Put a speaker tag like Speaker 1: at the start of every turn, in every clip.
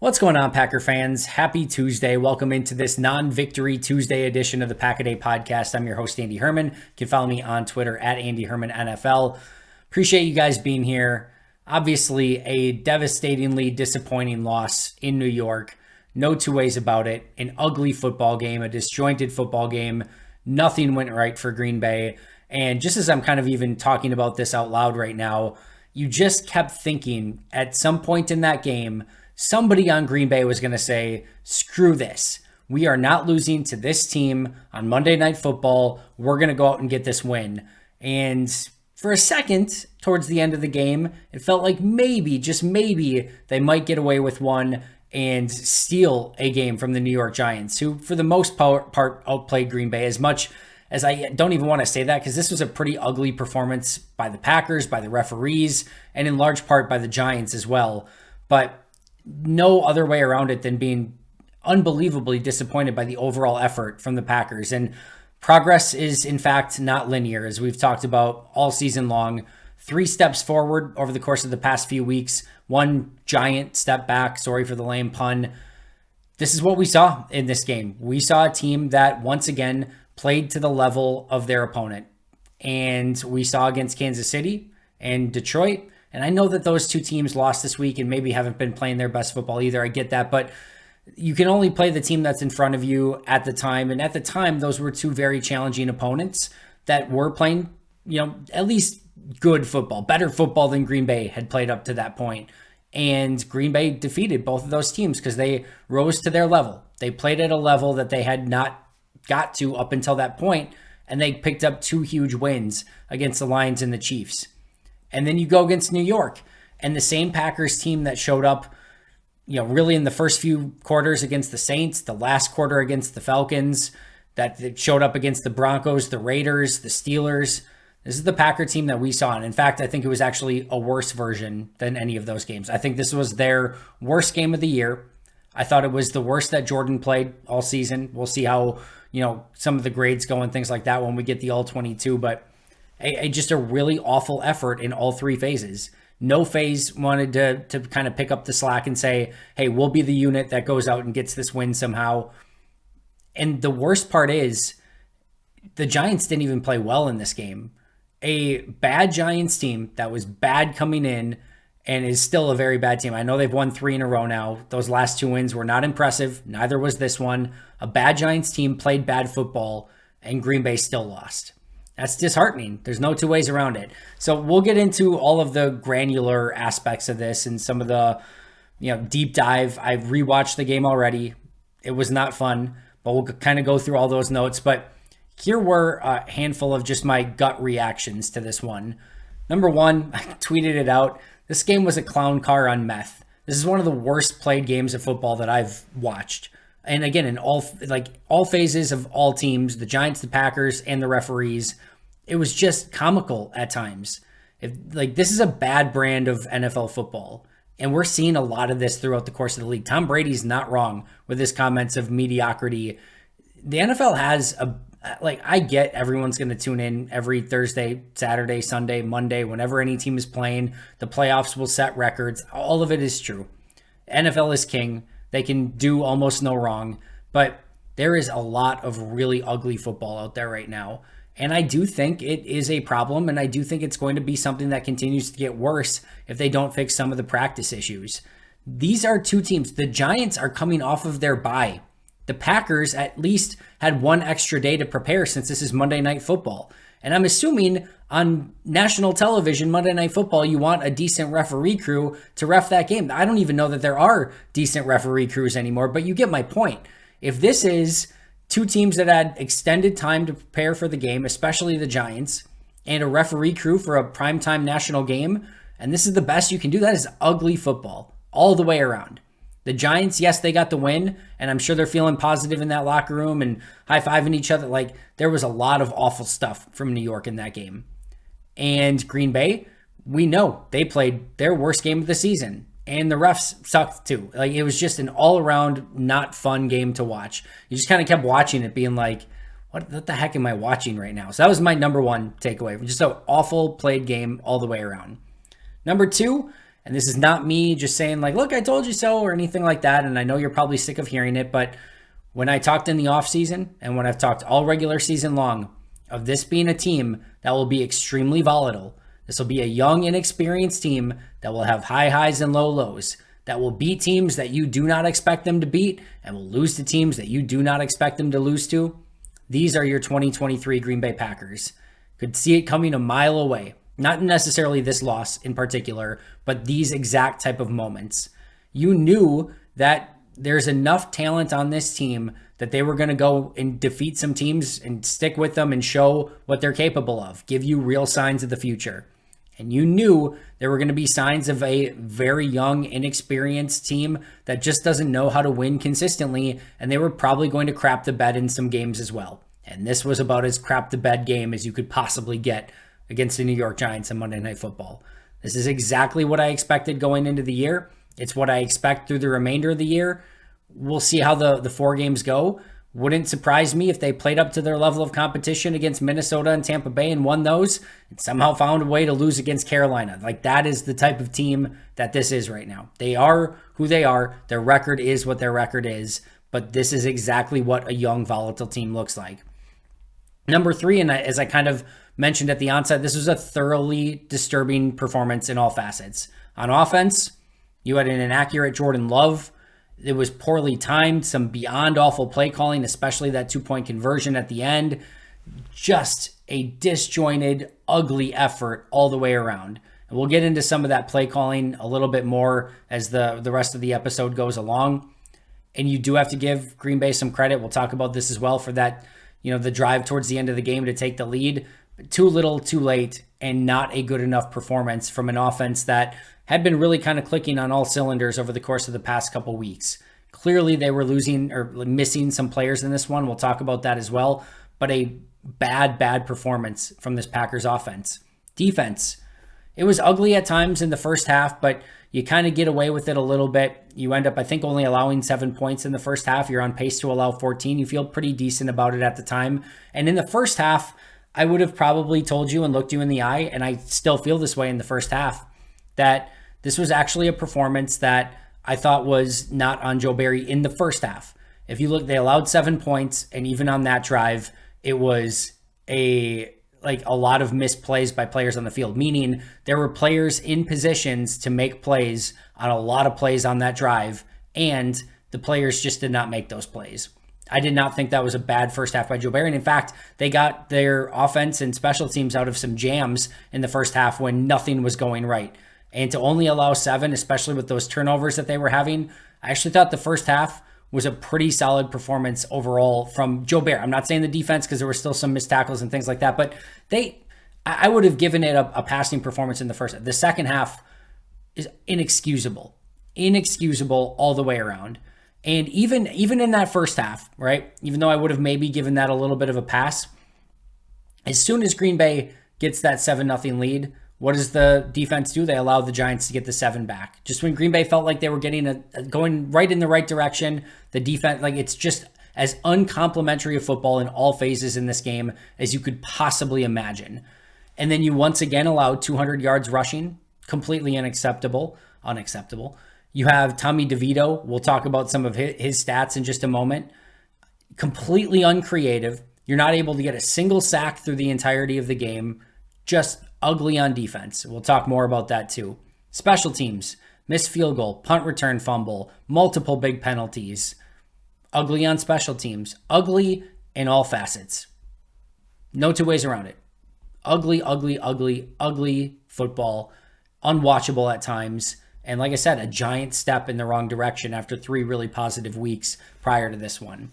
Speaker 1: What's going on, Packer fans? Happy Tuesday. Welcome into this non-victory Tuesday edition of the Pack-A-Day podcast. I'm your host, Andy Herman. You can follow me on Twitter at Andy Herman NFL. Appreciate you guys being here. Obviously, a devastatingly disappointing loss in New York. No two ways about it. An ugly football game, a disjointed football game. Nothing went right for Green Bay. And just as I'm kind of even talking about this out loud right now, you just kept thinking at some point in that game, somebody on Green Bay was going to say, screw this. We are not losing to this team on Monday Night Football. We're going to go out and get this win. And for a second, towards the end of the game, it felt like maybe, just maybe, they might get away with one and steal a game from the New York Giants, who for the most part outplayed Green Bay as much as I don't even want to say that, because this was a pretty ugly performance by the Packers, by the referees, and in large part by the Giants as well. But no other way around it than being unbelievably disappointed by the overall effort from the Packers. And progress is, in fact, not linear, as we've talked about all season long. 3 steps forward over the course of the past few weeks, 1 giant step back. Sorry for the lame pun. This is what we saw in this game. We saw a team that once again played to the level of their opponent. And we saw against Kansas City and Detroit. And I know that those two teams lost this week and maybe haven't been playing their best football either. I get that. But you can only play the team that's in front of you at the time. And at the time, those were 2 very challenging opponents that were playing, at least good football, better football than Green Bay had played up to that point. And Green Bay defeated both of those teams because they rose to their level. They played at a level that they had not got to up until that point, and they picked up 2 huge wins against the Lions and the Chiefs. And then you go against New York, and the same Packers team that showed up, really in the first few quarters against the Saints, the last quarter against the Falcons, that showed up against the Broncos, the Raiders, the Steelers. This is the Packer team that we saw. And in fact, I think it was actually a worse version than any of those games. I think this was their worst game of the year. I thought it was the worst that Jordan played all season. We'll see how, some of the grades go and things like that when we get the all 22, but just a really awful effort in all 3 phases. No phase wanted to kind of pick up the slack and say, hey, we'll be the unit that goes out and gets this win somehow. And the worst part is the Giants didn't even play well in this game. A bad Giants team that was bad coming in and is still a very bad team. I know they've won 3 in a row now. Those last 2 wins were not impressive. Neither was this one. A bad Giants team played bad football, and Green Bay still lost. That's disheartening. There's no 2 ways around it. So we'll get into all of the granular aspects of this and some of the, deep dive. I've rewatched the game already. It was not fun, but we'll kind of go through all those notes. But here were a handful of just my gut reactions to this one. Number 1, I tweeted it out. This game was a clown car on meth. This is one of the worst played games of football that I've watched. And again, in all phases of all teams, the Giants, the Packers, and the referees, it was just comical at times. This is a bad brand of NFL football. And we're seeing a lot of this throughout the course of the league. Tom Brady's not wrong with his comments of mediocrity. The NFL has I get everyone's going to tune in every Thursday, Saturday, Sunday, Monday, whenever any team is playing. The playoffs will set records. All of it is true. NFL is king. They can do almost no wrong, but there is a lot of really ugly football out there right now. And I do think it is a problem, and I do think it's going to be something that continues to get worse if they don't fix some of the practice issues. These are 2 teams. The Giants are coming off of their bye. The Packers at least had 1 extra day to prepare since this is Monday Night Football. And I'm assuming on national television, Monday Night Football, you want a decent referee crew to ref that game. I don't even know that there are decent referee crews anymore, but you get my point. If this is 2 teams that had extended time to prepare for the game, especially the Giants, and a referee crew for a primetime national game, and this is the best you can do, that is ugly football all the way around. The Giants, yes, they got the win, and I'm sure they're feeling positive in that locker room and high-fiving each other. There was a lot of awful stuff from New York in that game. And Green Bay, we know they played their worst game of the season, and the refs sucked too. It was just an all-around not fun game to watch. You just kind of kept watching it being like, what the heck am I watching right now? So that was my number 1 takeaway. Just an awful played game all the way around. Number 2, And this is not me just saying like, look, I told you so or anything like that. And I know you're probably sick of hearing it, but when I talked in the offseason and when I've talked all regular season long of this being a team that will be extremely volatile, this will be a young, inexperienced team that will have high highs and low lows, that will beat teams that you do not expect them to beat and will lose to teams that you do not expect them to lose to. These are your 2023 Green Bay Packers. Could see it coming a mile away. Not necessarily this loss in particular, but these exact type of moments. You knew that there's enough talent on this team that they were going to go and defeat some teams and stick with them and show what they're capable of, give you real signs of the future. And you knew there were going to be signs of a very young, inexperienced team that just doesn't know how to win consistently, and they were probably going to crap the bed in some games as well. And this was about as crap the bed game as you could possibly get against the New York Giants on Monday Night Football. This is exactly what I expected going into the year. It's what I expect through the remainder of the year. We'll see how the 4 games go. Wouldn't surprise me if they played up to their level of competition against Minnesota and Tampa Bay and won those and somehow found a way to lose against Carolina. Like, that is the type of team that this is right now. They are who they are. Their record is what their record is, but this is exactly what a young, volatile team looks like. Number 3, and as I kind of mentioned at the onset, this was a thoroughly disturbing performance in all facets. On offense, you had an inaccurate Jordan Love. It was poorly timed, some beyond awful play calling, especially that 2-point conversion at the end. Just a disjointed, ugly effort all the way around. And we'll get into some of that play calling a little bit more as the rest of the episode goes along. And you do have to give Green Bay some credit. We'll talk about this as well for that, the drive towards the end of the game to take the lead. Too little, too late, and not a good enough performance from an offense that had been really kind of clicking on all cylinders over the course of the past couple weeks. Clearly, they were losing or missing some players in this one. We'll talk about that as well. But a bad performance from this Packers offense. Defense. It was ugly at times in the first half, but you kind of get away with it a little bit. You end up, I think, only allowing 7 points in the first half. You're on pace to allow 14. You feel pretty decent about it at the time. And in the first half, I would have probably told you and looked you in the eye, and I still feel this way in the first half, that this was actually a performance that I thought was not on Joe Barry in the first half. If you look, they allowed 7 points, and even on that drive, it was a lot of missed plays by players on the field, meaning there were players in positions to make plays on a lot of plays on that drive, and the players just did not make those plays. I did not think that was a bad first half by Joe Barry. And in fact, they got their offense and special teams out of some jams in the first half when nothing was going right. And to only allow 7, especially with those turnovers that they were having, I actually thought the first half was a pretty solid performance overall from Joe Barry. I'm not saying the defense because there were still some missed tackles and things like that, but I would have given it a passing performance in the first half. The second half is inexcusable all the way around. And even in that first half, right, even though I would have maybe given that a little bit of a pass, as soon as Green Bay gets that 7-0 lead, what does the defense do? They allow the Giants to get the 7 back. Just when Green Bay felt like they were getting going right in the right direction, the defense, it's just as uncomplimentary of football in all phases in this game as you could possibly imagine. And then you once again allowed 200 yards rushing, completely unacceptable. You have Tommy DeVito. We'll talk about some of his stats in just a moment. Completely uncreative. You're not able to get a single sack through the entirety of the game. Just ugly on defense. We'll talk more about that too. Special teams. Missed field goal. Punt return fumble. Multiple big penalties. Ugly on special teams. Ugly in all facets. No two ways around it. Ugly football. Unwatchable at times. And like I said, a giant step in the wrong direction after 3 really positive weeks prior to this one.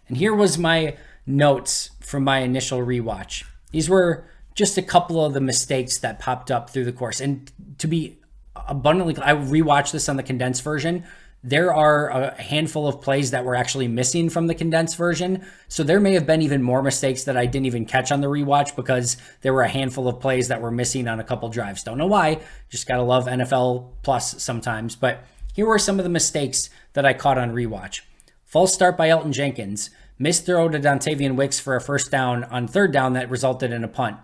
Speaker 1: And here was my notes from my initial rewatch. These were just a couple of the mistakes that popped up through the course. And to be abundantly clear, I rewatched this on the condensed version. There are a handful of plays that were actually missing from the condensed version. So there may have been even more mistakes that I didn't even catch on the rewatch because there were a handful of plays that were missing on a couple drives. Don't know why. Just got to love NFL Plus sometimes. But here were some of the mistakes that I caught on rewatch. False start by Elton Jenkins. Missed throw to Dontavian Wicks for a first down on third down that resulted in a punt.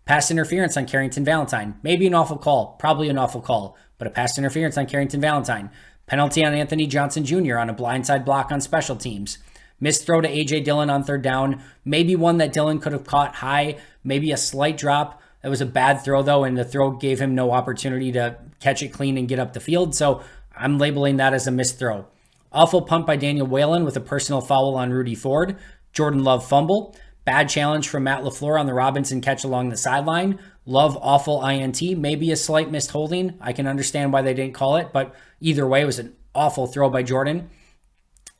Speaker 1: Pass interference on Carrington Valentine. Maybe an awful call. Probably an awful call. but a pass interference on Carrington Valentine. Penalty on Anthony Johnson Jr. on a blindside block on special teams. Missed throw to A.J. Dillon on third down. Maybe one that Dillon could have caught high. Maybe a slight drop. It was a bad throw, though, and the throw gave him no opportunity to catch it clean and get up the field. So I'm labeling that as a missed throw. Awful punt by Daniel Whalen with a personal foul on Rudy Ford. Jordan Love fumble. Bad challenge from Matt LaFleur on the Robinson catch along the sideline. Love awful INT. Maybe a slight missed holding. I can understand why they didn't call it, but either way, it was an awful throw by Jordan.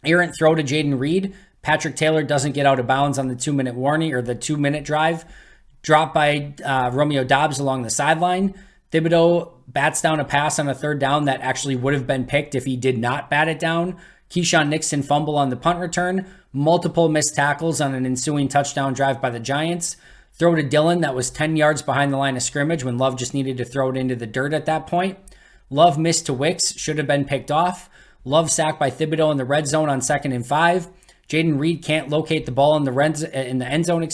Speaker 1: Errant throw to Jaden Reed. Patrick Taylor doesn't get out of bounds on the 2-minute warning or the 2-minute drive. Dropped by Romeo Doubs along the sideline. Thibodeau bats down a pass on a third down that actually would have been picked if he did not bat it down. Keyshawn Nixon fumble on the punt return. Multiple missed tackles on an ensuing touchdown drive by the Giants. Throw to Dillon that was 10 yards behind the line of scrimmage when Love just needed to throw it into the dirt at that point. Love missed to Wicks, should have been picked off. Love sacked by Thibodeau in the red zone on 2nd and 5. Jaden Reed can't locate the ball in the end zone.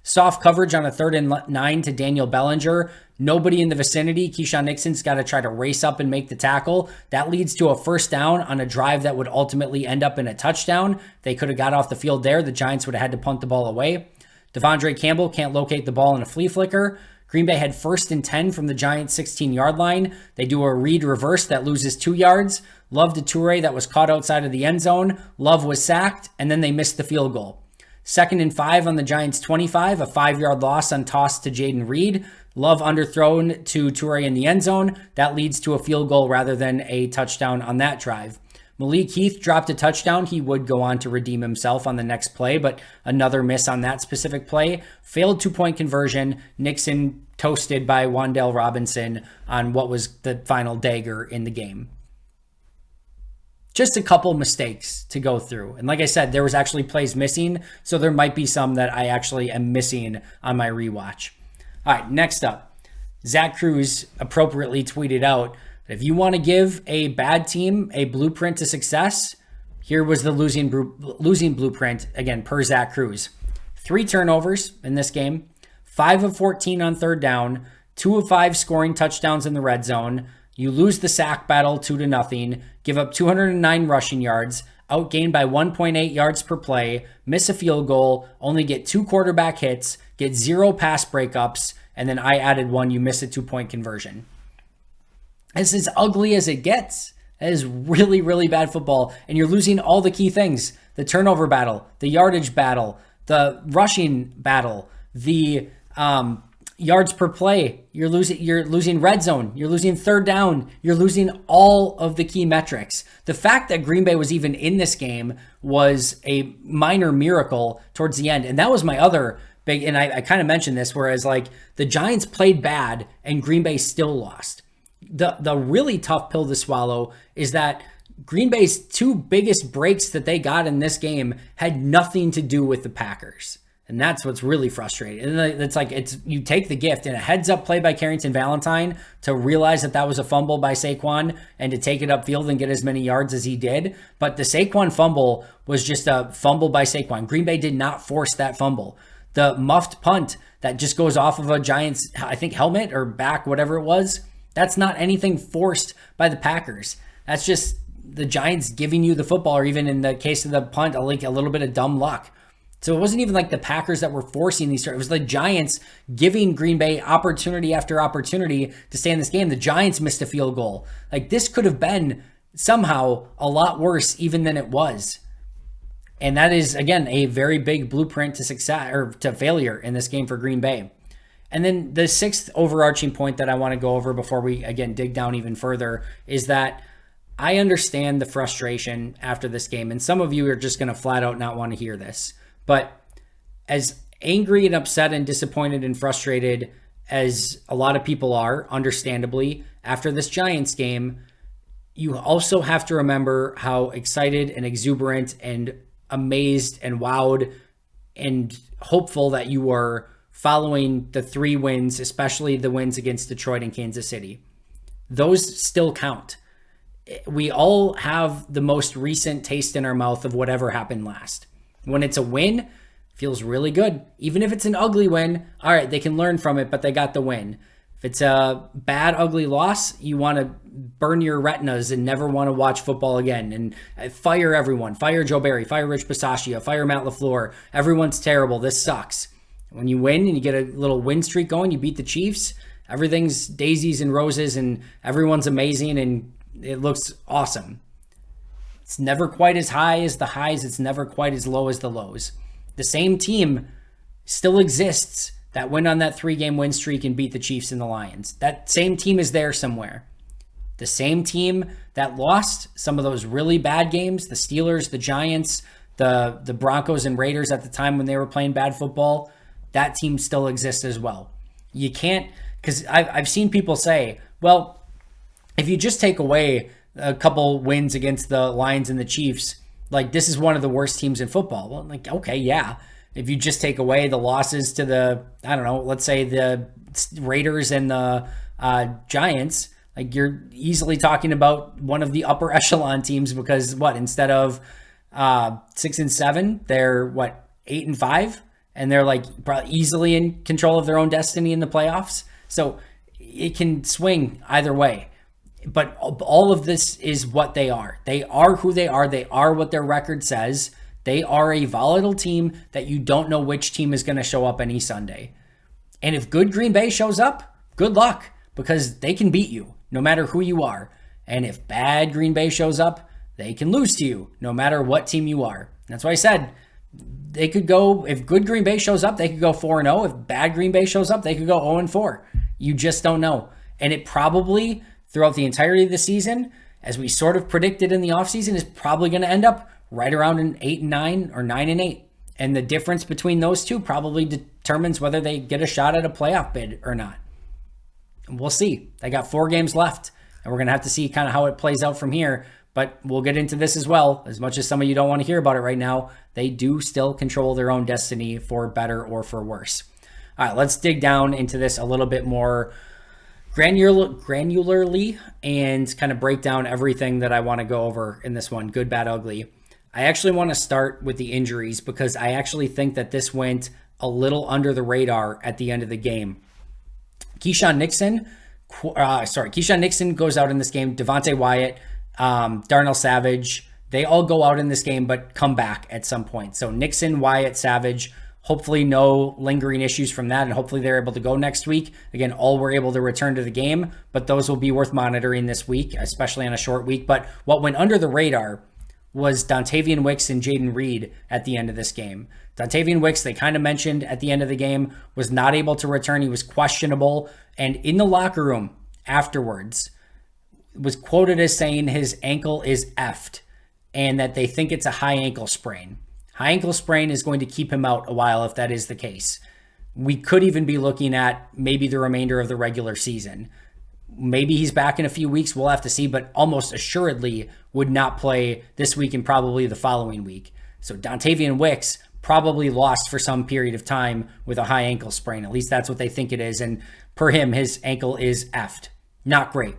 Speaker 1: Soft coverage on a 3rd and 9 to Daniel Bellinger. Nobody in the vicinity. Keyshawn Nixon's got to try to race up and make the tackle. That leads to a first down on a drive that would ultimately end up in a touchdown. They could have got off the field there. The Giants would have had to punt the ball away. Devondre Campbell can't locate the ball in a flea flicker. Green Bay had 1st and 10 from the Giants' 16-yard line. They do a read reverse that loses 2 yards. Love to Toure that was caught outside of the end zone. Love was sacked, and then they missed the field goal. 2nd and 5 on the Giants' 25, a 5-yard loss on toss to Jaden Reed. Love underthrown to Toure in the end zone. That leads to a field goal rather than a touchdown on that drive. Malik Heath dropped a touchdown. He would go on to redeem himself on the next play, but another miss on that specific play. Failed 2-point conversion. Nixon toasted by Wan'Dale Robinson on what was the final dagger in the game. Just a couple mistakes to go through. And like I said, there was actually plays missing, so there might be some that I actually am missing on my rewatch. All right, next up, Zach Cruz appropriately tweeted out, if you want to give a bad team a blueprint to success, here was the losing blueprint, again, per Zach Cruz. 3 turnovers in this game, 5 of 14 on third down, 2 of 5 scoring touchdowns in the red zone. You lose the sack battle 2-0, give up 209 rushing yards, outgained by 1.8 yards per play, miss a field goal, only get 2 quarterback hits, get 0 pass breakups, and then I added 1, you miss a 2-point conversion. It's as ugly as it gets. That is really, really bad football. And you're losing all the key things. The turnover battle, the yardage battle, the rushing battle, the yards per play. You're losing red zone. You're losing third down. You're losing all of the key metrics. The fact that Green Bay was even in this game was a minor miracle towards the end. And that was my other big, and I kind of mentioned this, whereas like the Giants played bad and Green Bay still lost. The really tough pill to swallow is that Green Bay's 2 biggest breaks that they got in this game had nothing to do with the Packers. And that's what's really frustrating. And it's like, you take the gift and a heads up play by Carrington Valentine to realize that was a fumble by Saquon and to take it upfield and get as many yards as he did. But the Saquon fumble was just a fumble by Saquon. Green Bay did not force that fumble. The muffed punt that just goes off of a Giants, I think, helmet or back, whatever it was, that's not anything forced by the Packers. That's just the Giants giving you the football, or even in the case of the punt, a little bit of dumb luck. So it wasn't even like the Packers that were forcing these. It was the Giants giving Green Bay opportunity after opportunity to stay in this game. The Giants missed a field goal. Like, this could have been somehow a lot worse even than it was. And that is, again, a very big blueprint to success or to failure in this game for Green Bay. And then the 6th overarching point that I want to go over before we, again, dig down even further is that I understand the frustration after this game. And some of you are just going to flat out not want to hear this. But as angry and upset and disappointed and frustrated as a lot of people are, understandably, after this Giants game, you also have to remember how excited and exuberant and amazed and wowed and hopeful that you were following the 3 wins, especially the wins against Detroit and Kansas City. Those still count. We all have the most recent taste in our mouth of whatever happened last. When it's a win, it feels really good. Even if it's an ugly win, all right, they can learn from it, but they got the win. If it's a bad, ugly loss, you want to burn your retinas and never want to watch football again. And fire everyone. Fire Joe Barry. Fire Rich Bisaccia. Fire Matt LaFleur. Everyone's terrible. This sucks. When you win and you get a little win streak going, you beat the Chiefs, everything's daisies and roses and everyone's amazing and it looks awesome. It's never quite as high as the highs. It's never quite as low as the lows. The same team still exists that went on that 3-game win streak and beat the Chiefs and the Lions. That same team is there somewhere. The same team that lost some of those really bad games, the Steelers, the Giants, the Broncos and Raiders at the time when they were playing bad football, that team still exists as well. You can't, because I've seen people say, well, if you just take away a couple wins against the Lions and the Chiefs, like this is one of the worst teams in football. Well, like, okay, yeah. If you just take away the losses to the, I don't know, let's say the Raiders and the Giants, like you're easily talking about one of the upper echelon teams because instead of 6-7, they're 8-5, and they're like probably easily in control of their own destiny in the playoffs. So it can swing either way. But all of this is what they are. They are who they are. They are what their record says. They are a volatile team that you don't know which team is going to show up any Sunday. And if good Green Bay shows up, good luck, because they can beat you no matter who you are. And if bad Green Bay shows up, they can lose to you no matter what team you are. That's why I said they could go, if good Green Bay shows up, they could go 4-0. If bad Green Bay shows up, they could go 0-4. You just don't know. And it probably, throughout the entirety of the season, as we sort of predicted in the offseason, is probably going to end up right around an 8-9 or 9-8. And the difference between those two probably determines whether they get a shot at a playoff bid or not. And we'll see. They got 4 games left, and we're going to have to see kind of how it plays out from here. But we'll get into this as well. As much as some of you don't want to hear about it right now, they do still control their own destiny for better or for worse. All right, let's dig down into this a little bit more granularly and kind of break down everything that I want to go over in this one, good, bad, ugly. I actually want to start with the injuries because I actually think that this went a little under the radar at the end of the game. Keyshawn Nixon goes out in this game. Devontae Wyatt, Darnell Savage, they all go out in this game but come back at some point. So Nixon, Wyatt, Savage, hopefully no lingering issues from that, and hopefully they're able to go next week. Again, all were able to return to the game, but those will be worth monitoring this week, especially on a short week. But what went under the radar was Dontavian Wicks and Jaden Reed at the end of this game. Dontavian Wicks, they kind of mentioned at the end of the game, was not able to return. He was questionable. And in the locker room afterwards, was quoted as saying his ankle is effed and that they think it's a high ankle sprain. High ankle sprain is going to keep him out a while if that is the case. We could even be looking at maybe the remainder of the regular season. Maybe he's back in a few weeks. We'll have to see, but almost assuredly would not play this week and probably the following week. So Dontavian Wicks probably lost for some period of time with a high ankle sprain. At least that's what they think it is. And per him, his ankle is effed. Not great.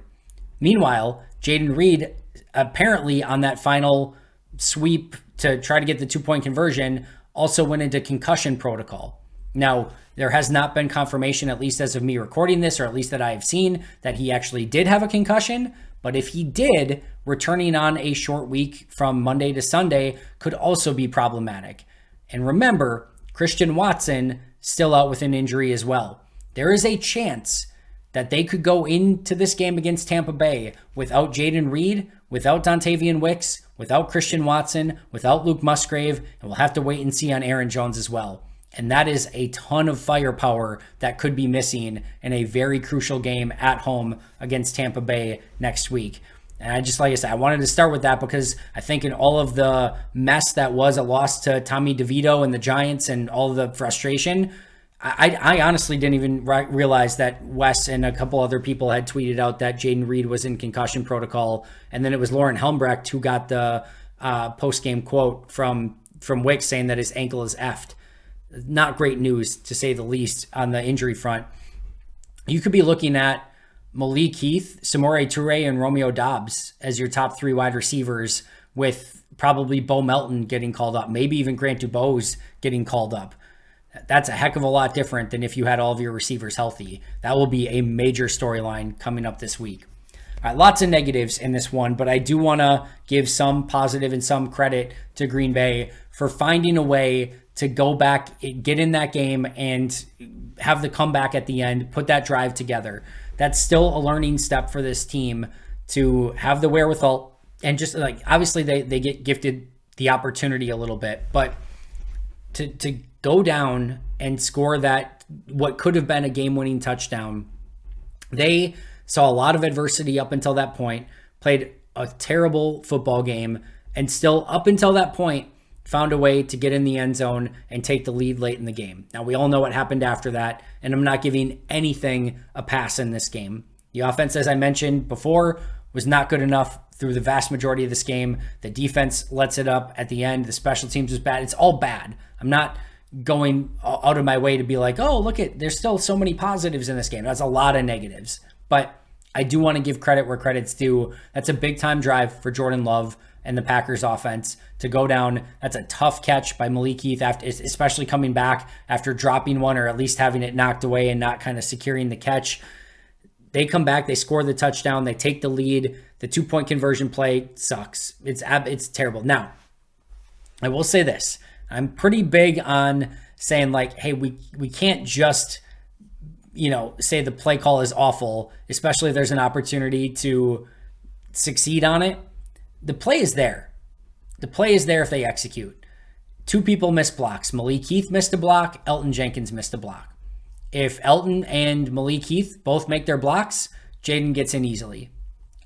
Speaker 1: Meanwhile, Jaden Reed, apparently on that final sweep to try to get the 2-point conversion, also went into concussion protocol. Now, there has not been confirmation, at least as of me recording this, or at least that I have seen, that he actually did have a concussion. But if he did, returning on a short week from Monday to Sunday could also be problematic. And remember, Christian Watson still out with an injury as well. There is a chance that they could go into this game against Tampa Bay without Jaden Reed, without Dontavian Wicks, without Christian Watson, without Luke Musgrave, and we'll have to wait and see on Aaron Jones as well. And that is a ton of firepower that could be missing in a very crucial game at home against Tampa Bay next week. And like I said, I wanted to start with that because I think in all of the mess that was a loss to Tommy DeVito and the Giants and all of the frustration, I honestly didn't even realize that Wes and a couple other people had tweeted out that Jaden Reed was in concussion protocol. And then it was Lauren Helmbrecht who got the post-game quote from Wicks saying that his ankle is effed. Not great news, to say the least, on the injury front. You could be looking at Malik Heath, Samori Toure, and Romeo Doubs as your top 3 wide receivers, with probably Bo Melton getting called up, maybe even Grant Dubose getting called up. That's a heck of a lot different than if you had all of your receivers healthy. That will be a major storyline coming up this week. All right, lots of negatives in this one, but I do want to give some positive and some credit to Green Bay for finding a way to go back, get in that game, and have the comeback at the end, put that drive together. That's still a learning step for this team to have the wherewithal, and just like, obviously they get gifted the opportunity a little bit, but to go down and score that, what could have been a game-winning touchdown. They saw a lot of adversity up until that point, played a terrible football game, and still up until that point found a way to get in the end zone and take the lead late in the game. Now, we all know what happened after that, and I'm not giving anything a pass in this game. The offense, as I mentioned before, was not good enough through the vast majority of this game. The defense lets it up at the end. The special teams was bad. It's all bad. I'm not going out of my way to be like, oh, look there's still so many positives in this game. That's a lot of negatives. But I do want to give credit where credit's due. That's a big time drive for Jordan Love and the Packers offense to go down. That's a tough catch by Malik Heath, after, especially coming back after dropping one or at least having it knocked away and not kind of securing the catch. They come back, they score the touchdown, they take the lead. The 2-point conversion play sucks. It's terrible. Now, I will say this. I'm pretty big on saying like, hey, we can't just, say the play call is awful, especially if there's an opportunity to succeed on it. The play is there. The play is there if they execute. 2 people missed blocks. Malik Heath missed a block. Elton Jenkins missed a block. If Elton and Malik Heath both make their blocks, Jaden gets in easily.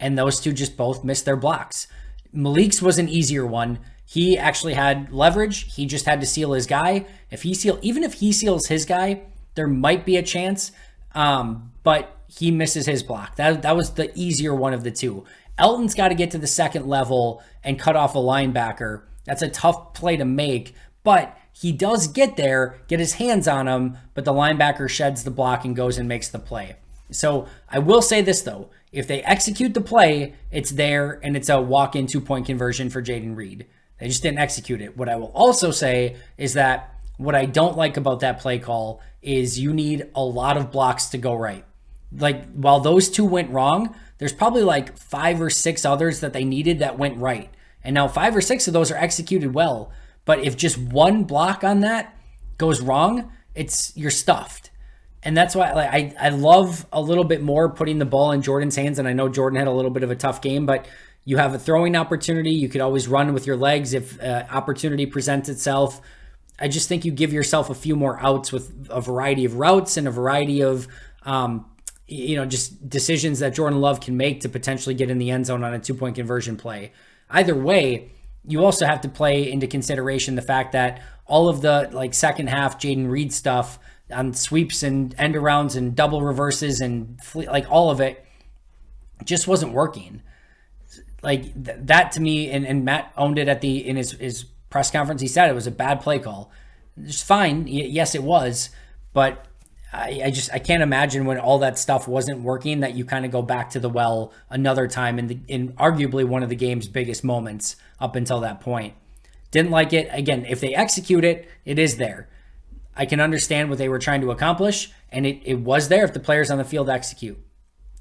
Speaker 1: And those 2 just both missed their blocks. Malik's was an easier one. He actually had leverage. He just had to seal his guy. Even if he seals his guy, there might be a chance. But he misses his block. That was the easier one of the 2. Elton's got to get to the second level and cut off a linebacker. That's a tough play to make, but he does get there, get his hands on him, but the linebacker sheds the block and goes and makes the play. So I will say this though, if they execute the play, it's there and it's a walk-in 2-point conversion for Jaden Reed. They just didn't execute it. What I will also say is that what I don't like about that play call is you need a lot of blocks to go right. Like, while those 2 went wrong, there's probably like 5 or 6 others that they needed that went right. And now 5 or 6 of those are executed well. But if just one block on that goes wrong, you're stuffed. And that's why I love a little bit more putting the ball in Jordan's hands. And I know Jordan had a little bit of a tough game, but you have a throwing opportunity. You could always run with your legs if opportunity presents itself. I just think you give yourself a few more outs with a variety of routes and a variety of just decisions that Jordan Love can make to potentially get in the end zone on a 2-point conversion play. Either way, you also have to play into consideration the fact that all of the second half Jaden Reed stuff on sweeps and end arounds and double reverses and all of it just wasn't working. That to me, and Matt owned it in his press conference. He said it was a bad play call. It's fine. Yes, it was, but I can't imagine when all that stuff wasn't working that you kind of go back to the well another time in arguably one of the game's biggest moments up until that point. Didn't like it. Again, if they execute it, it is there. I can understand what they were trying to accomplish, and it was there if the players on the field execute.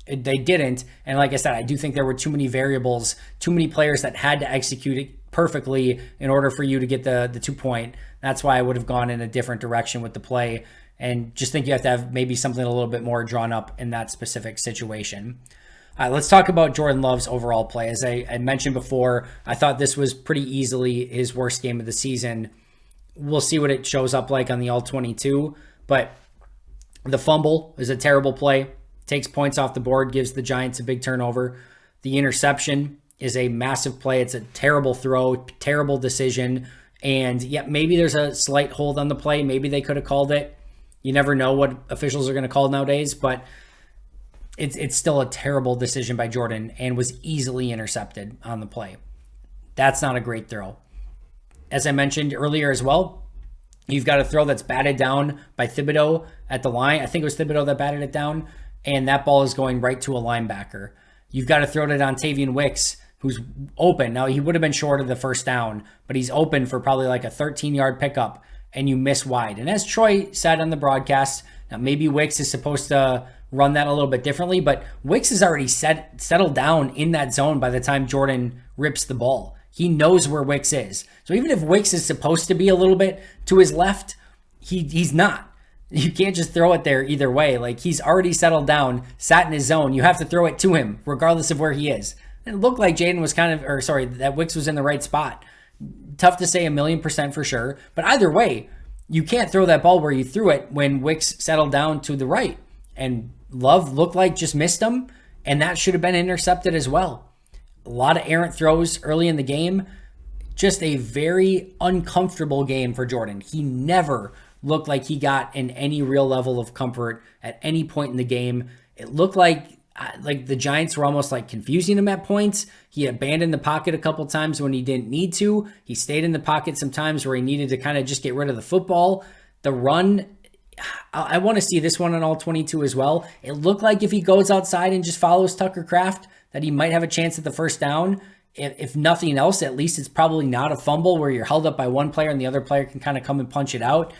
Speaker 1: They didn't, and like I said, I do think there were too many variables, too many players that had to execute it perfectly in order for you to get the 2-point. That's why I would have gone in a different direction with the play. And just think you have to have maybe something a little bit more drawn up in that specific situation. All right, let's talk about Jordan Love's overall play. As I mentioned before, I thought this was pretty easily his worst game of the season. We'll see what it shows up like on the All-22. But the fumble is a terrible play. Takes points off the board, gives the Giants a big turnover. The interception is a massive play. It's a terrible throw, terrible decision. And yeah, maybe there's a slight hold on the play. Maybe they could have called it. You never know what officials are going to call nowadays, but it's still a terrible decision by Jordan and was easily intercepted on the play. That's not a great throw. As I mentioned earlier as well, you've got a throw that's batted down by Thibodeau at the line. I think it was Thibodeau that batted it down, and that ball is going right to a linebacker. You've got to throw it on Tavian Wicks, who's open. Now, he would have been short of the first down, but he's open for probably like a 13-yard pickup. and you miss wide. And as Troy said on the broadcast, now maybe Wicks is supposed to run that a little bit differently, but Wicks is already settled down in that zone by the time Jordan rips the ball. He knows where Wicks is. So even if Wicks is supposed to be a little bit to his left, he's not. You can't just throw it there either way. Like, he's already settled down, sat in his zone. You have to throw it to him, regardless of where he is. It looked like Jaden was that Wicks was in the right spot. Tough to say 1,000,000% for sure. But either way, you can't throw that ball where you threw it when Wicks settled down to the right. And Love looked like just missed him, and that should have been intercepted as well. A lot of errant throws early in the game. Just a very uncomfortable game for Jordan. He never looked like he got in any real level of comfort at any point in the game. It looked like the Giants were almost like confusing him at points. He abandoned the pocket a couple times when he didn't need to. He stayed in the pocket sometimes where he needed to kind of just get rid of the football. The run, I want to see this one on all 22 as well. It looked like if he goes outside and just follows Tucker Kraft, that he might have a chance at the first down. If nothing else, at least it's probably not a fumble where you're held up by one player and the other player can kind of come and punch it out.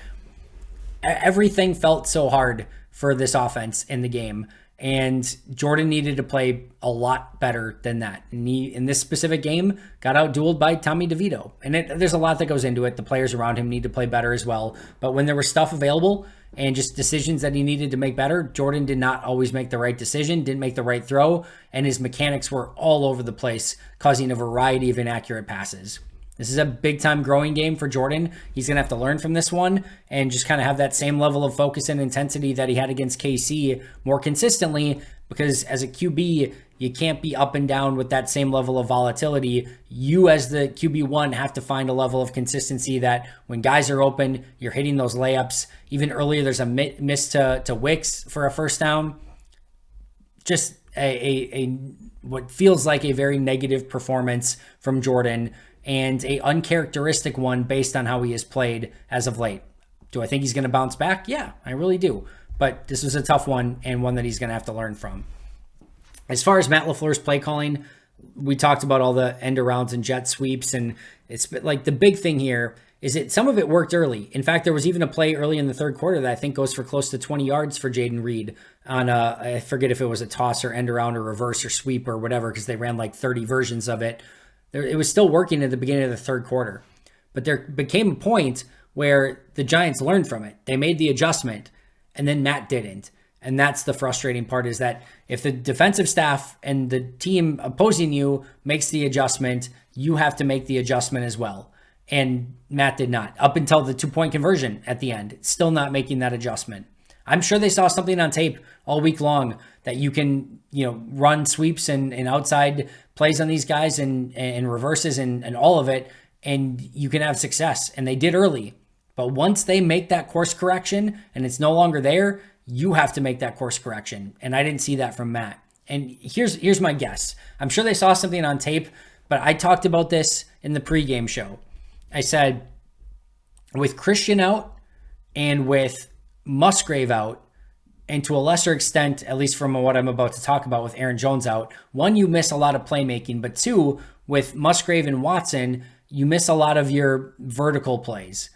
Speaker 1: Everything felt so hard for this offense in the game, and Jordan needed to play a lot better than that. And he, in this specific game, got out-dueled by Tommy DeVito. And there's a lot that goes into it. The players around him need to play better as well. But when there was stuff available and just decisions that he needed to make better, Jordan did not always make the right decision, didn't make the right throw, and his mechanics were all over the place, causing a variety of inaccurate passes. This is a big-time growing game for Jordan. He's going to have to learn from this one and just kind of have that same level of focus and intensity that he had against KC more consistently, because as a QB, you can't be up and down with that same level of volatility. You, as the QB1, have to find a level of consistency that when guys are open, you're hitting those layups. Even earlier, there's a miss to Wicks for a first down. Just a what feels like a very negative performance from Jordan, and a uncharacteristic one based on how he has played as of late. Do I think he's going to bounce back? Yeah, I really do. But this was a tough one, and one that he's going to have to learn from. As far as Matt LaFleur's play calling, we talked about all the end arounds and jet sweeps, and it's like the big thing here is that some of it worked early. In fact, there was even a play early in the third quarter that I think goes for close to 20 yards for Jaden Reed on I forget if it was a toss or end around or reverse or sweep or whatever, because they ran like 30 versions of it. It was still working at the beginning of the third quarter. But there became a point where the Giants learned from it. They made the adjustment, and then Matt didn't. And that's the frustrating part, is that if the defensive staff and the team opposing you makes the adjustment, you have to make the adjustment as well. And Matt did not, up until the 2-point conversion at the end, still not making that adjustment. I'm sure they saw something on tape all week long that you can, run sweeps and outside plays on these guys and reverses and all of it, and you can have success. And they did early. But once they make that course correction and it's no longer there, you have to make that course correction. And I didn't see that from Matt. And here's my guess. I'm sure they saw something on tape, but I talked about this in the pregame show. I said, with Christian out and with Musgrave out, and to a lesser extent, at least from what I'm about to talk about with Aaron Jones out, one, you miss a lot of playmaking, but two, with Musgrave and Watson, you miss a lot of your vertical plays.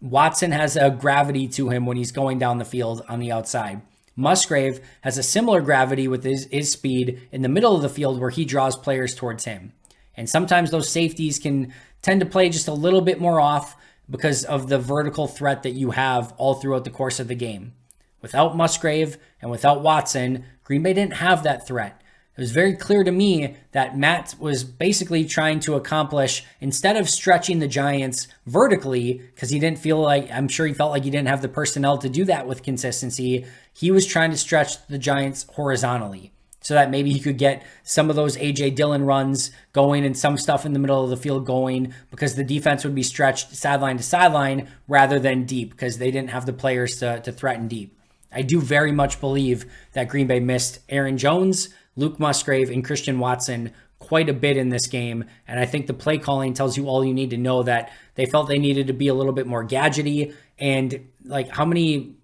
Speaker 1: Watson has a gravity to him when he's going down the field on the outside. Musgrave has a similar gravity with his speed in the middle of the field where he draws players towards him. And sometimes those safeties can tend to play just a little bit more off because of the vertical threat that you have all throughout the course of the game. Without Musgrave and without Watson, Green Bay didn't have that threat. It was very clear to me that Matt was basically trying to accomplish, instead of stretching the Giants vertically, because I'm sure he felt like he didn't have the personnel to do that with consistency, he was trying to stretch the Giants horizontally so that maybe he could get some of those A.J. Dillon runs going and some stuff in the middle of the field going, because the defense would be stretched sideline to sideline rather than deep, because they didn't have the players to threaten deep. I do very much believe that Green Bay missed Aaron Jones, Luke Musgrave, and Christian Watson quite a bit in this game. And I think the play calling tells you all you need to know, that they felt they needed to be a little bit more gadgety. And like how many,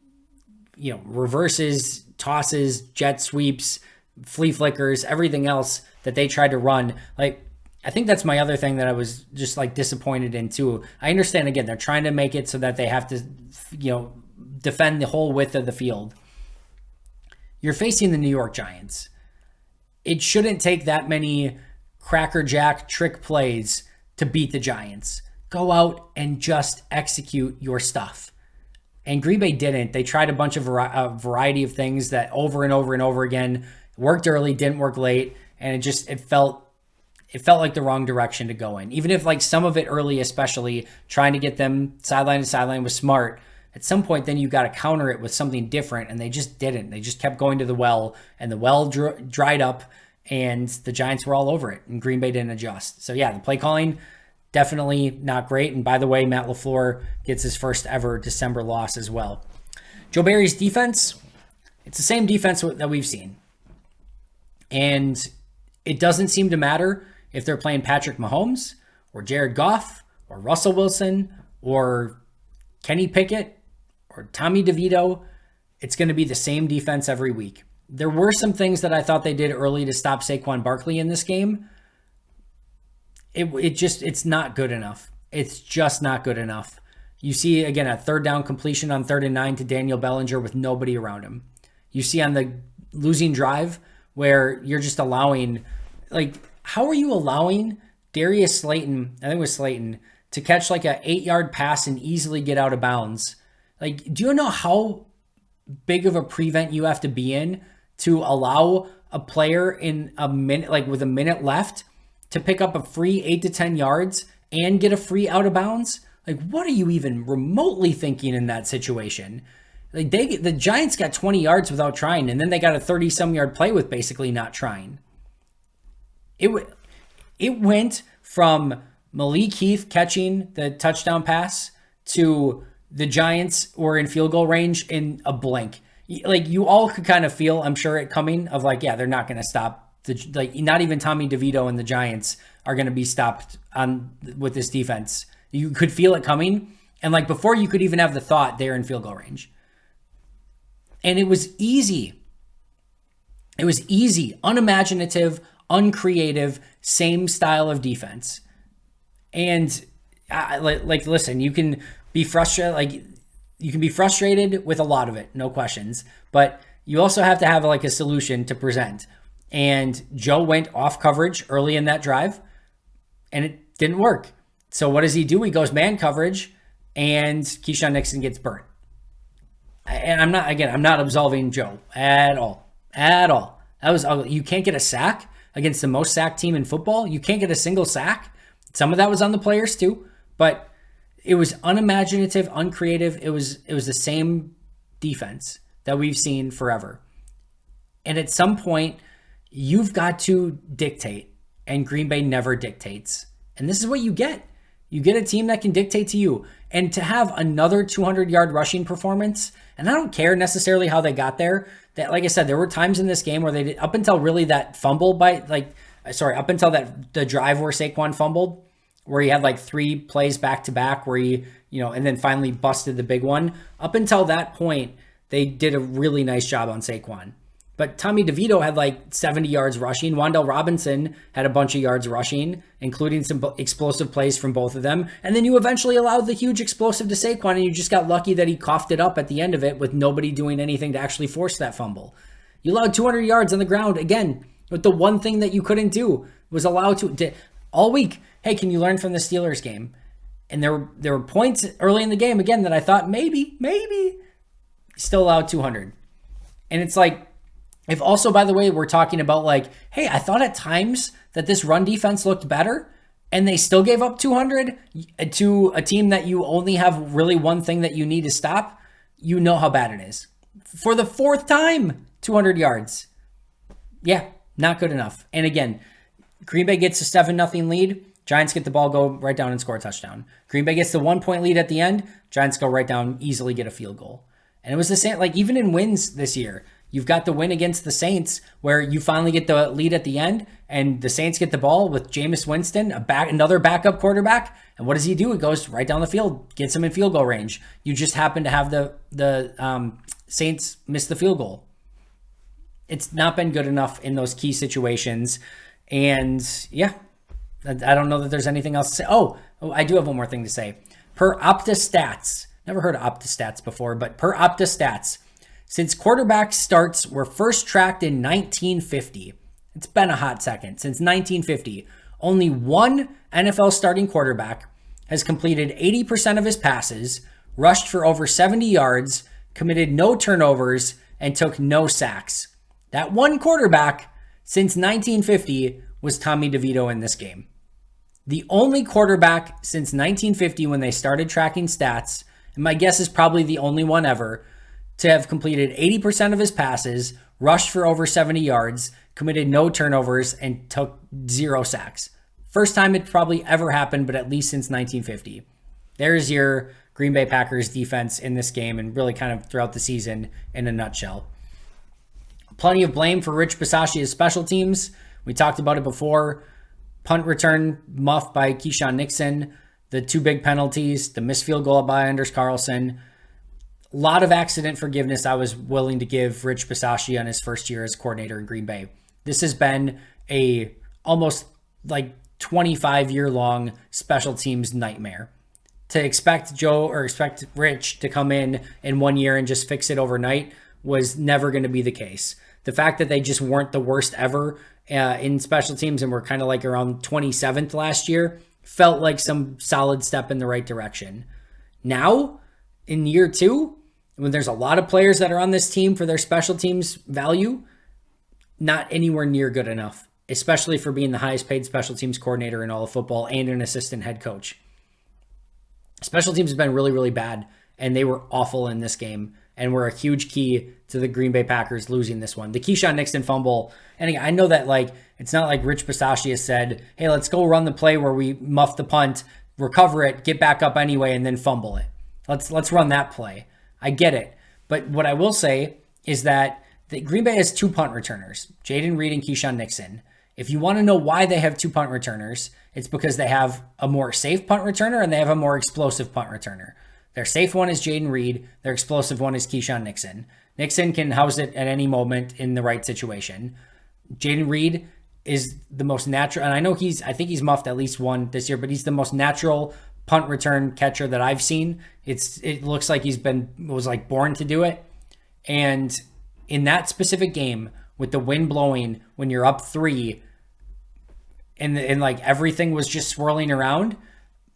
Speaker 1: reverses, tosses, jet sweeps, flea flickers, everything else that they tried to run. Like, I think that's my other thing that I was just like disappointed in too. I understand, again, they're trying to make it so that they have to, defend the whole width of the field. You're facing the New York Giants. It shouldn't take that many crackerjack trick plays to beat the Giants. Go out and just execute your stuff. And Green Bay didn't. They tried a bunch of variety of things that over and over and over again worked early, didn't work late, and it felt like the wrong direction to go in. Even if like some of it early, especially trying to get them sideline to sideline was smart, at some point then you got to counter it with something different, and they just didn't. They just kept going to the well, and the well dried up, and the Giants were all over it, and Green Bay didn't adjust. So yeah, the play calling, definitely not great. And by the way, Matt LaFleur gets his first ever December loss as well. Joe Barry's defense, it's the same defense that we've seen. And it doesn't seem to matter if they're playing Patrick Mahomes or Jared Goff or Russell Wilson or Kenny Pickett or Tommy DeVito. It's going to be the same defense every week. There were some things that I thought they did early to stop Saquon Barkley in this game. It's not good enough. It's just not good enough. You see, again, a third down completion on 3rd and 9 to Daniel Bellinger with nobody around him. You see on the losing drive where you're just allowing, like, how are you allowing Darius Slayton, I think it was Slayton, to catch like a 8-yard pass and easily get out of bounds? Like, do you know how big of a prevent you have to be in to allow a player in a minute, like with a minute left, to pick up a free 8 to 10 yards and get a free out of bounds? Like, what are you even remotely thinking in that situation? Like, the Giants got 20 yards without trying, and then they got a 30-some yard play with basically not trying. It went from Malik Heath catching the touchdown pass to the Giants were in field goal range in a blink. Like, you all could kind of feel, I'm sure, it coming of like, yeah, they're not going to stop. Not even Tommy DeVito and the Giants are going to be stopped with this defense. You could feel it coming. And like before you could even have the thought, they're in field goal range. And it was easy. It was easy, unimaginative, uncreative, same style of defense. And listen, you can be frustrated. You can be frustrated with a lot of it, no questions. But you also have to have like a solution to present. And Joe went off coverage early in that drive, and it didn't work. So what does he do? He goes man coverage, and Keyshawn Nixon gets burnt. And I'm not absolving Joe at all. That was ugly. You can't get a sack against the most sacked team in football. You can't get a single sack. Some of that was on the players too, but it was unimaginative, uncreative. It was the same defense that we've seen forever. And at some point, you've got to dictate, and Green Bay never dictates. And this is what you get. You get a team that can dictate to you. And to have another 200-yard rushing performance, and I don't care necessarily how they got there. That, like I said, there were times in this game where they did, up until really that fumble up until the drive where Saquon fumbled, where he had like 3 plays back to back where he, and then finally busted the big one. Up until that point, they did a really nice job on Saquon. But Tommy DeVito had like 70 yards rushing. Wan'Dale Robinson had a bunch of yards rushing, including some explosive plays from both of them. And then you eventually allowed the huge explosive to Saquon, and you just got lucky that he coughed it up at the end of it with nobody doing anything to actually force that fumble. You allowed 200 yards on the ground, again, with the one thing that you couldn't do was allow to all week. Hey, can you learn from the Steelers game? And there were points early in the game, again, that I thought maybe, still allowed 200. And it's like, if also, by the way, we're talking about like, hey, I thought at times that this run defense looked better and they still gave up 200 to a team that you only have really one thing that you need to stop, you know how bad it is. For the 4th time, 200 yards. Yeah, not good enough. And again, Green Bay gets a 7-0 lead. Giants get the ball, go right down and score a touchdown. Green Bay gets the 1-point lead at the end. Giants go right down, easily get a field goal. And it was the same, like even in wins this year, you've got the win against the Saints where you finally get the lead at the end and the Saints get the ball with Jameis Winston, another backup quarterback. And what does he do? He goes right down the field, gets him in field goal range. You just happen to have the Saints miss the field goal. It's not been good enough in those key situations. And yeah, I don't know that there's anything else to say. Oh, I do have one more thing to say. Per Opta Stats, never heard of Opta Stats before, but per Opta Stats, since quarterback starts were first tracked in 1950, it's been a hot second. Since 1950, only one NFL starting quarterback has completed 80% of his passes, rushed for over 70 yards, committed no turnovers, and took no sacks. That one quarterback since 1950 was Tommy DeVito in this game. The only quarterback since 1950 when they started tracking stats, and my guess is probably the only one ever, to have completed 80% of his passes, rushed for over 70 yards, committed no turnovers, and took 0 sacks. First time it probably ever happened, but at least since 1950. There's your Green Bay Packers defense in this game and really kind of throughout the season in a nutshell. Plenty of blame for Rich Bisaccia's special teams. We talked about it before. Punt return muffed by Keyshawn Nixon. The 2 big penalties. The missed field goal by Anders Carlson. A lot of accident forgiveness I was willing to give Rich Bisaccia in his first year as coordinator in Green Bay. This has been a almost like 25-year-long special teams nightmare. To expect Rich to come in 1 year and just fix it overnight was never going to be the case. The fact that they just weren't the worst ever in special teams and were kind of like around 27th last year felt like some solid step in the right direction. Now, in year 2, when there's a lot of players that are on this team for their special teams value, not anywhere near good enough, especially for being the highest paid special teams coordinator in all of football and an assistant head coach. Special teams has been really, really bad, and they were awful in this game and were a huge key to the Green Bay Packers losing this one. The Keyshawn Nixon fumble, and I know that like it's not like Rich Bisaccia said, hey, let's go run the play where we muff the punt, recover it, get back up anyway, and then fumble it. Let's run that play. I get it. But what I will say is that the Green Bay has 2 punt returners, Jaden Reed and Keyshawn Nixon. If you want to know why they have 2 punt returners, it's because they have a more safe punt returner and they have a more explosive punt returner. Their safe one is Jaden Reed. Their explosive one is Keyshawn Nixon. Nixon can house it at any moment in the right situation. Jaden Reed is the most natural, and I think he's muffed at least one this year, but he's the most natural punt return catcher that I've seen. It looks like was like born to do it. And in that specific game, with the wind blowing, when you're up 3, and like everything was just swirling around,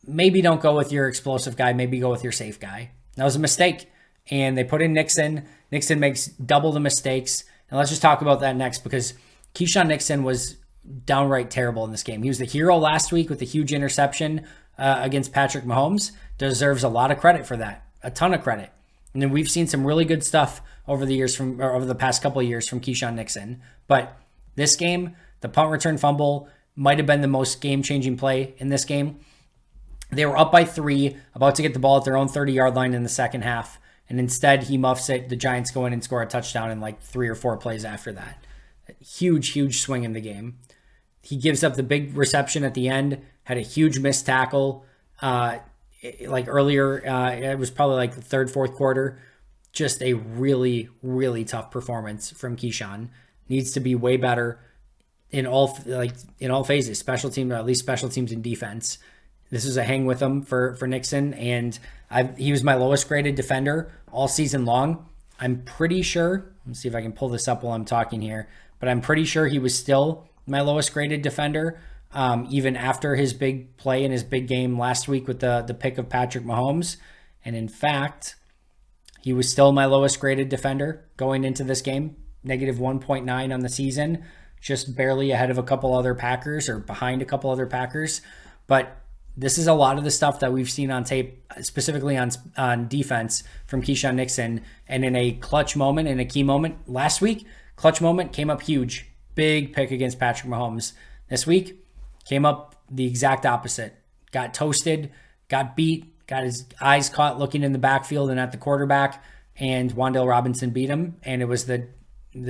Speaker 1: maybe don't go with your explosive guy. Maybe go with your safe guy. That was a mistake. And they put in Nixon. Nixon makes double the mistakes. And let's just talk about that next, because Keyshawn Nixon was downright terrible in this game. He was the hero last week with the huge interception against Patrick Mahomes. Deserves a lot of credit for that. A ton of credit. And then we've seen some really good stuff over the past couple of years from Keyshawn Nixon. But this game, the punt return fumble might have been the most game-changing play in this game. They were up by 3, about to get the ball at their own 30-yard line in the second half, and instead he muffs it. The Giants go in and score a touchdown in like 3 or 4 plays after that. Huge swing in the game. He gives up the big reception at the end, had a huge missed tackle like earlier. It was probably like the 3rd, 4th quarter. Just a really, really tough performance from Keyshawn. Needs to be way better in all phases, special teams, or at least special teams and defense. This is a hang with him for Nixon, and he was my lowest graded defender all season long. I'm pretty sure, let's see if I can pull this up while I'm talking here, but I'm pretty sure he was still my lowest graded defender, even after his big play in his big game last week with the pick of Patrick Mahomes. And in fact, he was still my lowest graded defender going into this game, negative 1.9 on the season, just barely ahead of a couple other Packers, or behind a couple other Packers. But this is a lot of the stuff that we've seen on tape, specifically on defense from Keyshawn Nixon. And in a clutch moment, in a key moment last week, clutch moment came up huge. Big pick against Patrick Mahomes. This week came up the exact opposite. Got toasted, got beat, got his eyes caught looking in the backfield and at the quarterback, and Wan'Dale Robinson beat him. And it was the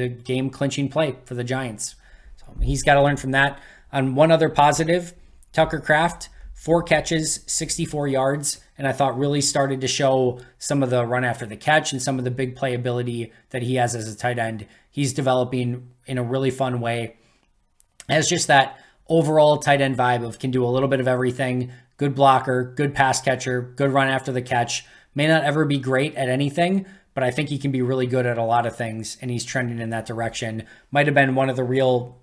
Speaker 1: game clinching play for the Giants. So he's got to learn from that. On one other positive, Tucker Kraft, 4 catches, 64 yards, and I thought really started to show some of the run after the catch and some of the big play ability that he has as a tight end. He's developing in a really fun way. As just that overall tight end vibe of can do a little bit of everything. Good blocker, good pass catcher, good run after the catch. May not ever be great at anything, but I think he can be really good at a lot of things, and he's trending in that direction. Might have been one of the real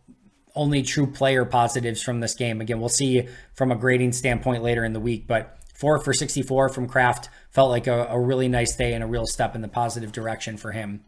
Speaker 1: only true player positives from this game. Again, we'll see from a grading standpoint later in the week, but 4 for 64 from Kraft felt like a really nice day and a real step in the positive direction for him.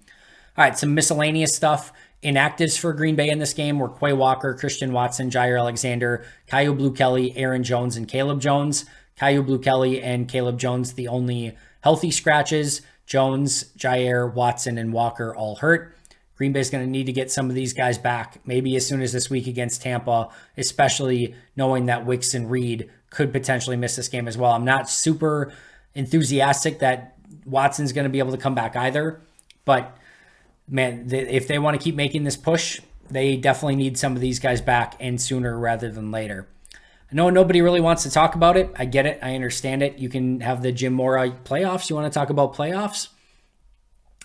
Speaker 1: All right, some miscellaneous stuff. Inactives for Green Bay in this game were Quay Walker, Christian Watson, Jair Alexander, Kyu Blu Kelly, Aaron Jones, and Caleb Jones. Kyu Blu Kelly and Caleb Jones, the only healthy scratches. Jones, Jair, Watson, and Walker all hurt. Green Bay's going to need to get some of these guys back, maybe as soon as this week against Tampa, especially knowing that Wicks and Reed could potentially miss this game as well. I'm not super enthusiastic that Watson's going to be able to come back either, but man, if they want to keep making this push, they definitely need some of these guys back, and sooner rather than later. I know nobody really wants to talk about it. I get it. I understand it. You can have the Jim Mora playoffs. You want to talk about playoffs?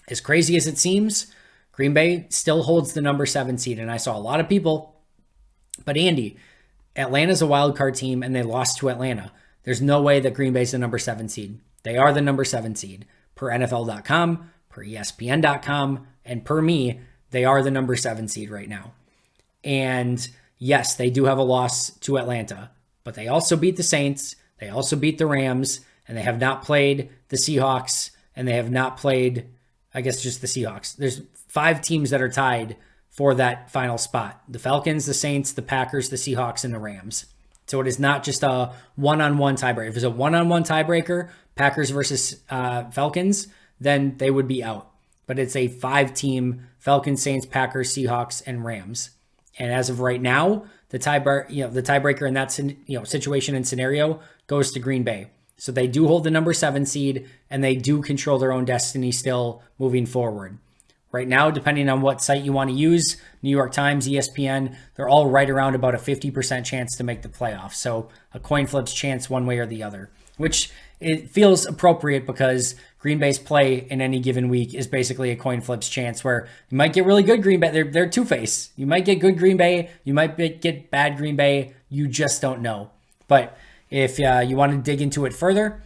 Speaker 1: As crazy as it seems, Green Bay still holds the number 7 seed, and I saw a lot of people. But Andy, Atlanta's a wild card team, and they lost to Atlanta. There's no way that Green Bay's the number 7 seed. They are the number 7 seed. Per NFL.com, per ESPN.com, and per me, they are the number 7 seed right now. And yes, they do have a loss to Atlanta, but they also beat the Saints, they also beat the Rams, and they have not played the Seahawks, and they have not played, I guess, just the Seahawks. There's 5 teams that are tied for that final spot. The Falcons, the Saints, the Packers, the Seahawks, and the Rams. So it is not just a one-on-one tiebreaker. If it's a one-on-one tiebreaker, Packers versus Falcons, then they would be out. But it's a 5-team Falcons, Saints, Packers, Seahawks, and Rams. And as of right now, the tiebreaker in that situation and scenario goes to Green Bay. So they do hold the number 7 seed, and they do control their own destiny still moving forward. Right now, depending on what site you want to use, New York Times, ESPN, they're all right around about a 50% chance to make the playoffs. So a coin flip's chance one way or the other, which it feels appropriate because Green Bay's play in any given week is basically a coin flip's chance where you might get really good Green Bay. They're two-faced. You might get good Green Bay. You might get bad Green Bay. You just don't know. But if you want to dig into it further,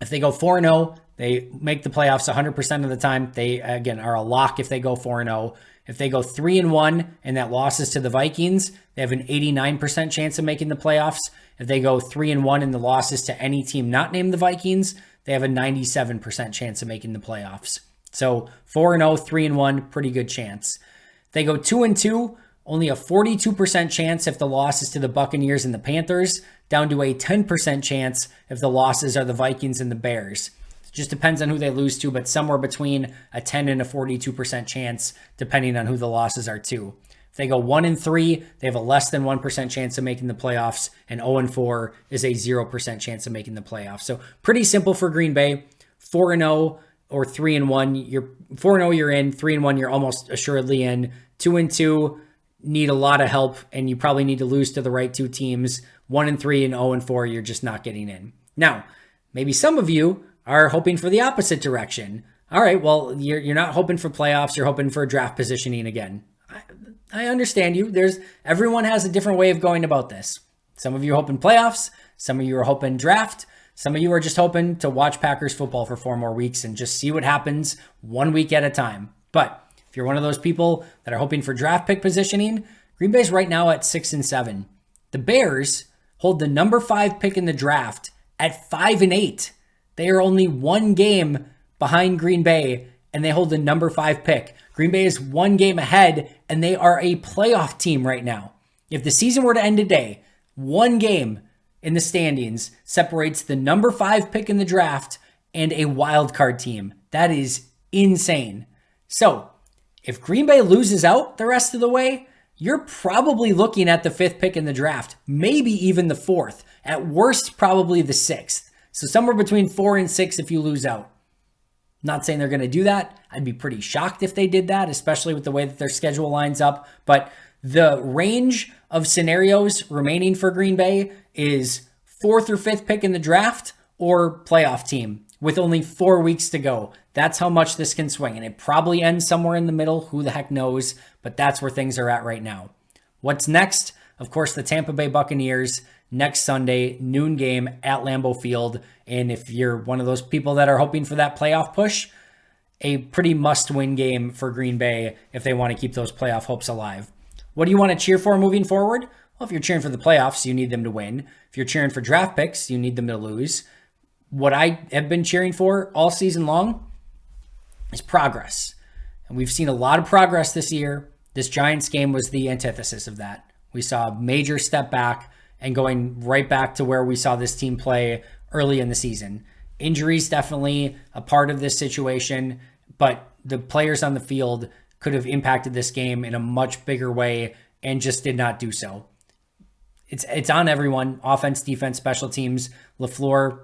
Speaker 1: if they go 4-0, they make the playoffs 100% of the time. They, again, are a lock if they go 4-0. If they go 3-1 and that loss is to the Vikings, they have an 89% chance of making the playoffs. If they go 3-1 and the loss is to any team not named the Vikings, they have a 97% chance of making the playoffs. So 4-0, 3-1, pretty good chance. If they go 2-2, only a 42% chance if the loss is to the Buccaneers and the Panthers, down to a 10% chance if the losses are the Vikings and the Bears. Just depends on who they lose to, but somewhere between a 10 and a 42% chance, depending on who the losses are to. If they go 1-3, they have a less than 1% chance of making the playoffs, and 0-4 is a 0% chance of making the playoffs. So pretty simple for Green Bay. 4-0 or 3-1, you're 4-0, you're in. 3-1, you're almost assuredly in. 2-2, need a lot of help, and you probably need to lose to the right 2 teams. 1-3 and 0-4, you're just not getting in. Now, maybe some of you are hoping for the opposite direction. All right, well, you're not hoping for playoffs. You're hoping for draft positioning again. I understand you. Everyone has a different way of going about this. Some of you are hoping playoffs. Some of you are hoping draft. Some of you are just hoping to watch Packers football for 4 more weeks and just see what happens 1 week at a time. But if you're one of those people that are hoping for draft pick positioning, Green Bay's right now at 6-7. The Bears hold the number 5 pick in the draft at 5-8. They are only 1 game behind Green Bay, and they hold the number 5 pick. Green Bay is 1 game ahead, and they are a playoff team right now. If the season were to end today, 1 game in the standings separates the number 5 pick in the draft and a wild card team. That is insane. So if Green Bay loses out the rest of the way, you're probably looking at the 5th pick in the draft, maybe even the 4th. At worst, probably the 6th. So somewhere between 4 and 6 if you lose out. Not saying they're going to do that. I'd be pretty shocked if they did that, especially with the way that their schedule lines up. But the range of scenarios remaining for Green Bay is 4th or 5th pick in the draft or playoff team with only 4 weeks to go. That's how much this can swing. And it probably ends somewhere in the middle. Who the heck knows? But that's where things are at right now. What's next? Of course, the Tampa Bay Buccaneers next Sunday, noon game at Lambeau Field. And if you're one of those people that are hoping for that playoff push, a pretty must-win game for Green Bay if they want to keep those playoff hopes alive. What do you want to cheer for moving forward? Well, if you're cheering for the playoffs, you need them to win. If you're cheering for draft picks, you need them to lose. What I have been cheering for all season long is progress. And we've seen a lot of progress this year. This Giants game was the antithesis of that. We saw a major step back and going right back to where we saw this team play early in the season. Injuries definitely a part of this situation, but the players on the field could have impacted this game in a much bigger way and just did not do so. It's on everyone, offense, defense, special teams, LaFleur,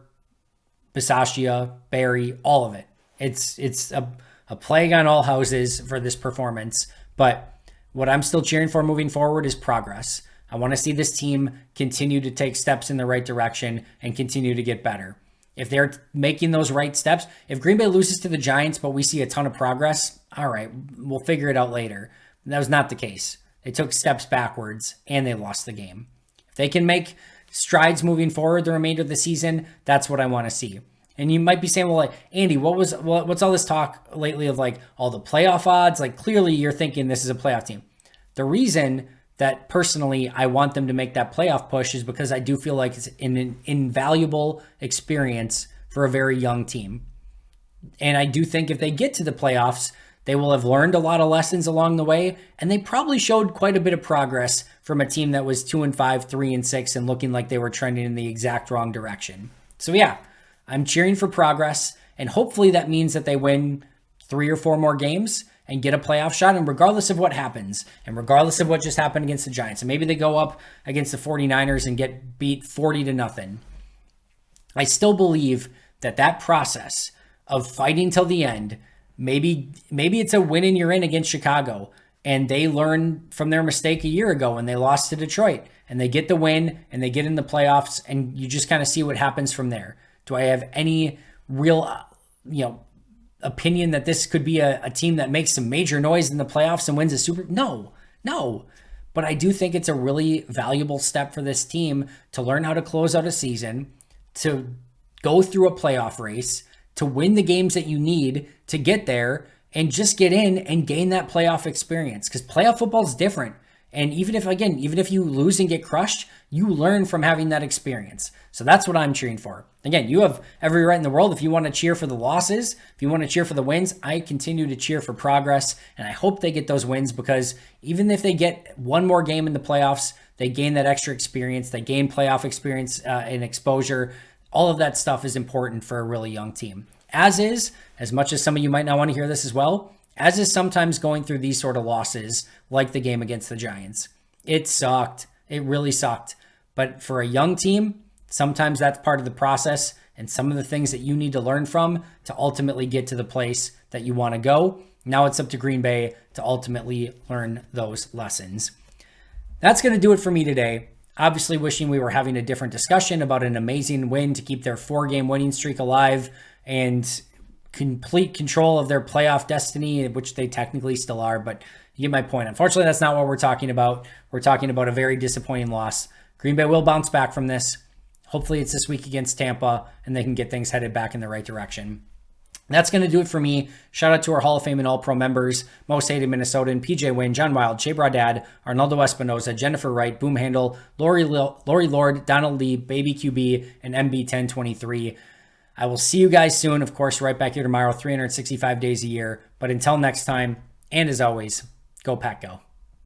Speaker 1: Bisaccia, Barry, all of it. It's a plague on all houses for this performance, but what I'm still cheering for moving forward is progress. I want to see this team continue to take steps in the right direction and continue to get better. If they're making those right steps, if Green Bay loses to the Giants, but we see a ton of progress, all right, we'll figure it out later. That was not the case. They took steps backwards and they lost the game. If they can make strides moving forward the remainder of the season, that's what I want to see. And you might be saying, well, like, Andy, what's all this talk lately of like all the playoff odds? Like clearly you're thinking this is a playoff team. The reason that personally I want them to make that playoff push is because I do feel like it's an invaluable experience for a very young team. And I do think if they get to the playoffs, they will have learned a lot of lessons along the way, and they probably showed quite a bit of progress from a team that was 2-5, 3-6, and looking like they were trending in the exact wrong direction. So yeah, I'm cheering for progress, and hopefully that means that they win 3 or 4 more games and get a playoff shot, and regardless of what happens, and regardless of what just happened against the Giants, and maybe they go up against the 49ers and get beat 40-0, I still believe that process of fighting till the end, maybe it's a win and you're in against Chicago, and they learn from their mistake a year ago when they lost to Detroit, and they get the win, and they get in the playoffs, and you just kind of see what happens from there. Do I have any real, opinion that this could be a team that makes some major noise in the playoffs and wins a Super? No. But I do think it's a really valuable step for this team to learn how to close out a season, to go through a playoff race, to win the games that you need to get there, and just get in and gain that playoff experience. Because playoff football is different. And even if you lose and get crushed, you learn from having that experience. So that's what I'm cheering for. Again, you have every right in the world. If you want to cheer for the losses, if you want to cheer for the wins, I continue to cheer for progress. And I hope they get those wins, because even if they get one more game in the playoffs, they gain that extra experience. They gain playoff experience and exposure. All of that stuff is important for a really young team. As much as some of you might not want to hear this as well, as is sometimes going through these sort of losses, like the game against the Giants. It sucked. It really sucked. But for a young team, sometimes that's part of the process and some of the things that you need to learn from to ultimately get to the place that you want to go. Now it's up to Green Bay to ultimately learn those lessons. That's going to do it for me today. Obviously wishing we were having a different discussion about an amazing win to keep their 4-game winning streak alive and complete control of their playoff destiny, which they technically still are, but you get my point. Unfortunately, that's not what we're talking about. We're talking about a very disappointing loss. Green Bay will bounce back from this. Hopefully it's this week against Tampa and they can get things headed back in the right direction. That's going to do it for me. Shout out to our Hall of Fame and All-Pro members, Most Hated Minnesotan, PJ Wynn, John Wild, Shea Bradad, Arnaldo Espinoza, Jennifer Wright, Boom Handle, Lori Lord, Donald Lee, Baby QB, and MB1023. I will see you guys soon. Of course, right back here tomorrow, 365 days a year. But until next time, and as always, go Pack Go.